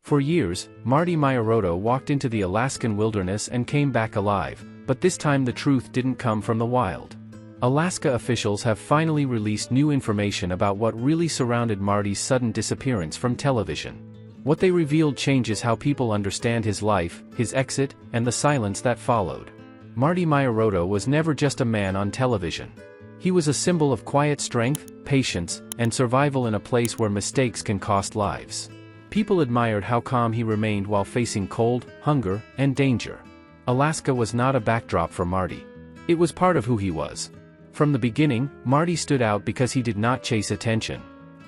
For years, Marty Meierotto walked into the Alaskan wilderness and came back alive, but this time the truth didn't come from the wild. Alaska officials have finally released new information about what really surrounded Marty's sudden disappearance from television. What they revealed changes how people understand his life, his exit, and the silence that followed. Marty Meierotto was never just a man on television. He was a symbol of quiet strength, patience, and survival in a place where mistakes can cost lives. People admired how calm he remained while facing cold, hunger, and danger. Alaska was not a backdrop for Marty. It was part of who he was. From the beginning, Marty stood out because he did not chase attention.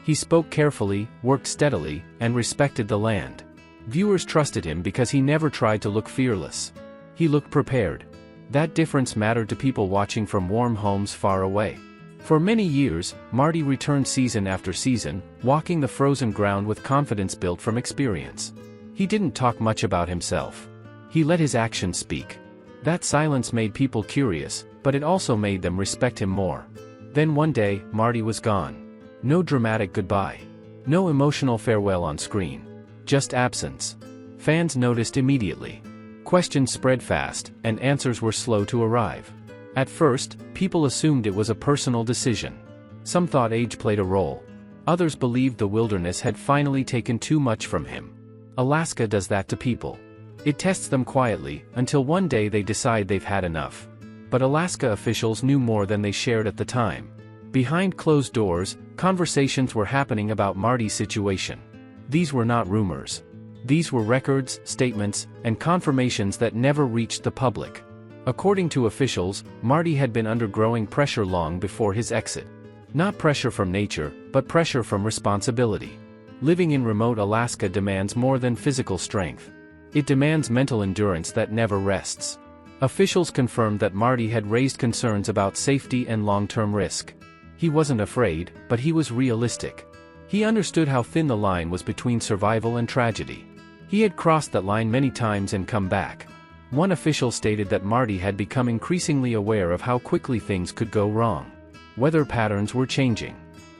He spoke carefully, worked steadily, and respected the land. Viewers trusted him because he never tried to look fearless. He looked prepared. That difference mattered to people watching from warm homes far away. For many years, Marty returned season after season, walking the frozen ground with confidence built from experience. He didn't talk much about himself. He let his actions speak. That silence made people curious, but it also made them respect him more. Then one day, Marty was gone. No dramatic goodbye. No emotional farewell on screen. Just absence. Fans noticed immediately. Questions spread fast, and answers were slow to arrive. At first, people assumed it was a personal decision. Some thought age played a role. Others believed the wilderness had finally taken too much from him. Alaska does that to people. It tests them quietly, until one day they decide they've had enough. But Alaska officials knew more than they shared at the time. Behind closed doors, conversations were happening about Marty's situation. These were not rumors. These were records, statements, and confirmations that never reached the public. According to officials, Marty had been under growing pressure long before his exit. Not pressure from nature, but pressure from responsibility. Living in remote Alaska demands more than physical strength. It demands mental endurance that never rests. Officials confirmed that Marty had raised concerns about safety and long-term risk. He wasn't afraid, but he was realistic. He understood how thin the line was between survival and tragedy. He had crossed that line many times and come back. One official stated that Marty had become increasingly aware of how quickly things could go wrong. Weather patterns were changing.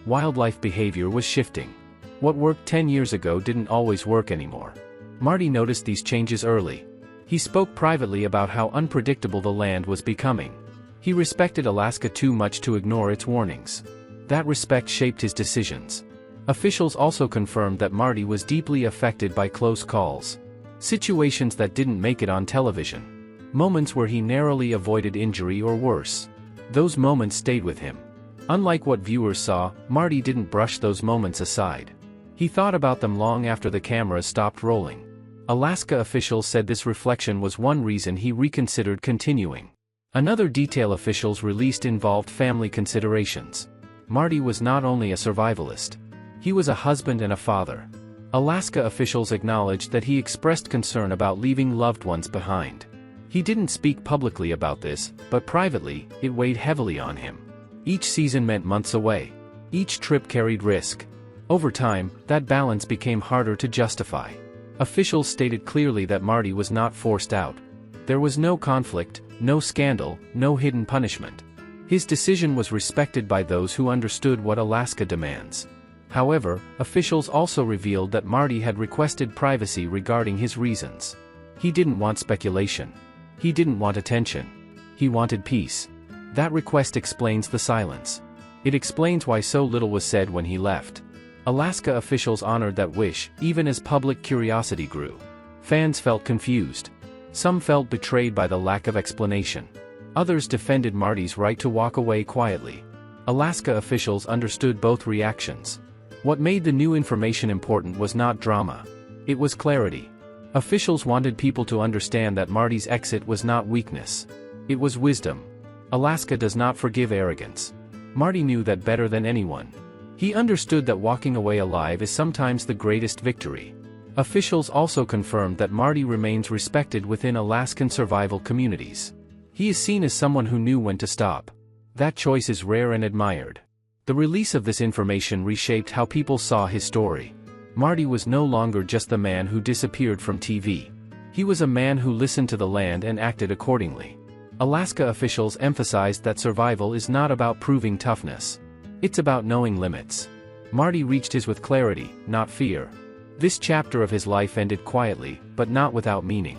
Wildlife behavior was shifting. What worked 10 years ago didn't always work anymore. Marty noticed these changes early. He spoke privately about how unpredictable the land was becoming. He respected Alaska too much to ignore its warnings. That respect shaped his decisions. Officials also confirmed that Marty was deeply affected by close calls. Situations that didn't make it on television. Moments where he narrowly avoided injury or worse. Those moments stayed with him. Unlike what viewers saw, Marty didn't brush those moments aside. He thought about them long after the cameras stopped rolling. Alaska officials said this reflection was one reason he reconsidered continuing. Another detail officials released involved family considerations. Marty was not only a survivalist. He was a husband and a father. Alaska officials acknowledged that he expressed concern about leaving loved ones behind. He didn't speak publicly about this, but privately, it weighed heavily on him. Each season meant months away. Each trip carried risk. Over time, that balance became harder to justify. Officials stated clearly that Marty was not forced out. There was no conflict, no scandal, no hidden punishment. His decision was respected by those who understood what Alaska demands. However, officials also revealed that Marty had requested privacy regarding his reasons. He didn't want speculation. He didn't want attention. He wanted peace. That request explains the silence. It explains why so little was said when he left. Alaska officials honored that wish, even as public curiosity grew. Fans felt confused. Some felt betrayed by the lack of explanation. Others defended Marty's right to walk away quietly. Alaska officials understood both reactions. What made the new information important was not drama. It was clarity. Officials wanted people to understand that Marty's exit was not weakness. It was wisdom. Alaska does not forgive arrogance. Marty knew that better than anyone. He understood that walking away alive is sometimes the greatest victory. Officials also confirmed that Marty remains respected within Alaskan survival communities. He is seen as someone who knew when to stop. That choice is rare and admired. The release of this information reshaped how people saw his story. Marty was no longer just the man who disappeared from TV. He was a man who listened to the land and acted accordingly. Alaska officials emphasized that survival is not about proving toughness. It's about knowing limits. Marty reached his with clarity, not fear. This chapter of his life ended quietly, but not without meaning.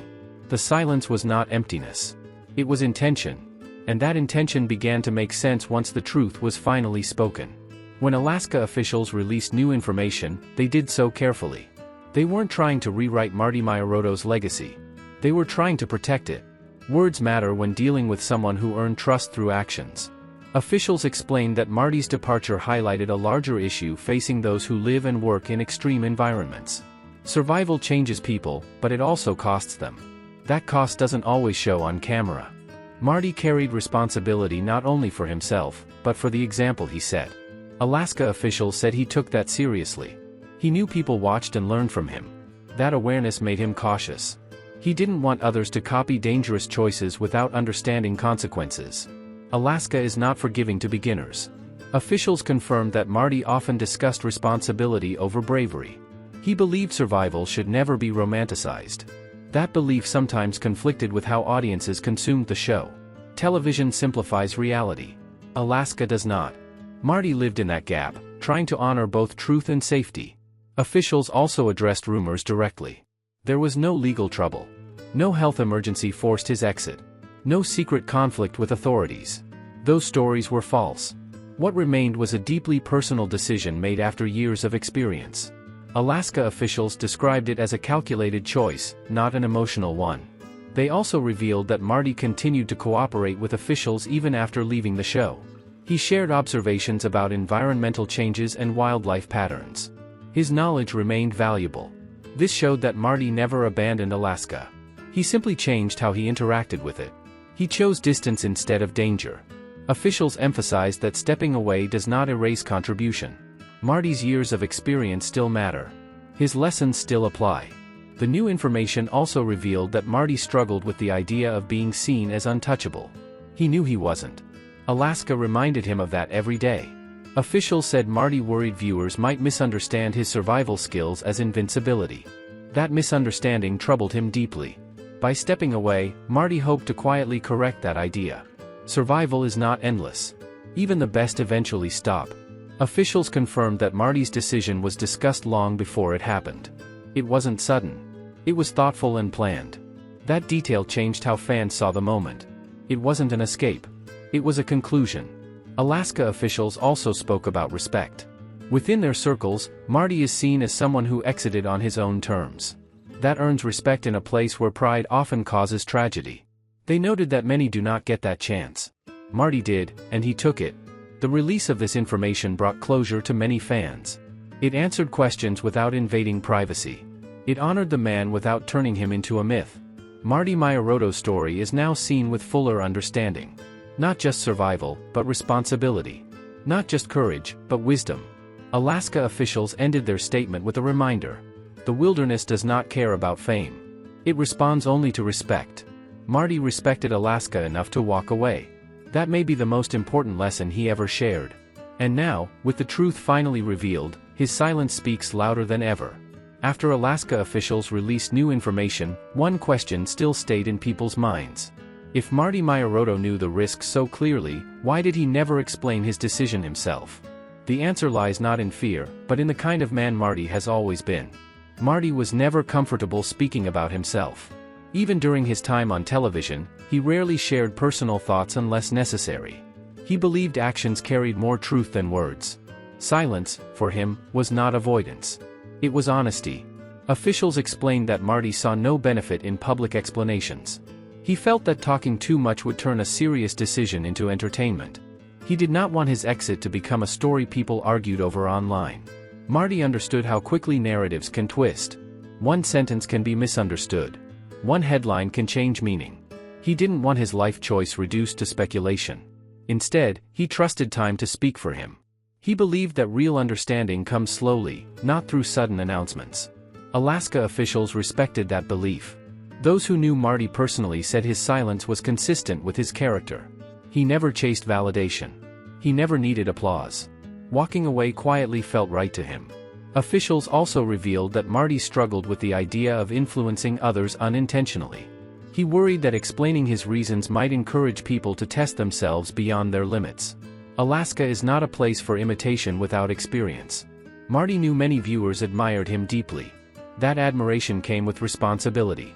The silence was not emptiness. It was intention. And that intention began to make sense once the truth was finally spoken. When Alaska officials released new information, they did so carefully. They weren't trying to rewrite Marty Meierotto's legacy. They were trying to protect it. Words matter when dealing with someone who earned trust through actions. Officials explained that Marty's departure highlighted a larger issue facing those who live and work in extreme environments. Survival changes people, but it also costs them. That cost doesn't always show on camera. Marty carried responsibility not only for himself, but for the example he set. Alaska officials said he took that seriously. He knew people watched and learned from him. That awareness made him cautious. He didn't want others to copy dangerous choices without understanding consequences. Alaska is not forgiving to beginners. Officials confirmed that Marty often discussed responsibility over bravery. He believed survival should never be romanticized. That belief sometimes conflicted with how audiences consumed the show. Television simplifies reality. Alaska does not. Marty lived in that gap, trying to honor both truth and safety. Officials also addressed rumors directly. There was no legal trouble. No health emergency forced his exit. No secret conflict with authorities. Those stories were false. What remained was a deeply personal decision made after years of experience. Alaska officials described it as a calculated choice, not an emotional one. They also revealed that Marty continued to cooperate with officials even after leaving the show. He shared observations about environmental changes and wildlife patterns. His knowledge remained valuable. This showed that Marty never abandoned Alaska. He simply changed how he interacted with it. He chose distance instead of danger. Officials emphasized that stepping away does not erase contribution. Marty's years of experience still matter. His lessons still apply. The new information also revealed that Marty struggled with the idea of being seen as untouchable. He knew he wasn't. Alaska reminded him of that every day. Officials said Marty worried viewers might misunderstand his survival skills as invincibility. That misunderstanding troubled him deeply. By stepping away, Marty hoped to quietly correct that idea. Survival is not endless. Even the best eventually stop. Officials confirmed that Marty's decision was discussed long before it happened. It wasn't sudden. It was thoughtful and planned. That detail changed how fans saw the moment. It wasn't an escape. It was a conclusion. Alaska officials also spoke about respect. Within their circles, Marty is seen as someone who exited on his own terms. That earns respect in a place where pride often causes tragedy. They noted that many do not get that chance. Marty did, and he took it. The release of this information brought closure to many fans. It answered questions without invading privacy. It honored the man without turning him into a myth. Marty Meierotto's story is now seen with fuller understanding. Not just survival, but responsibility. Not just courage, but wisdom. Alaska officials ended their statement with a reminder. The wilderness does not care about fame. It responds only to respect. Marty respected Alaska enough to walk away. That may be the most important lesson he ever shared. And now, with the truth finally revealed, his silence speaks louder than ever. After Alaska officials released new information, one question still stayed in people's minds. If Marty Meierotto knew the risks so clearly, why did he never explain his decision himself? The answer lies not in fear, but in the kind of man Marty has always been. Marty was never comfortable speaking about himself. Even during his time on television, he rarely shared personal thoughts unless necessary. He believed actions carried more truth than words. Silence, for him, was not avoidance. It was honesty. Officials explained that Marty saw no benefit in public explanations. He felt that talking too much would turn a serious decision into entertainment. He did not want his exit to become a story people argued over online. Marty understood how quickly narratives can twist. One sentence can be misunderstood. One headline can change meaning. He didn't want his life choice reduced to speculation. Instead, he trusted time to speak for him. He believed that real understanding comes slowly, not through sudden announcements. Alaska officials respected that belief. Those who knew Marty personally said his silence was consistent with his character. He never chased validation. He never needed applause. Walking away quietly felt right to him. Officials also revealed that Marty struggled with the idea of influencing others unintentionally. He worried that explaining his reasons might encourage people to test themselves beyond their limits. Alaska is not a place for imitation without experience. Marty knew many viewers admired him deeply. That admiration came with responsibility.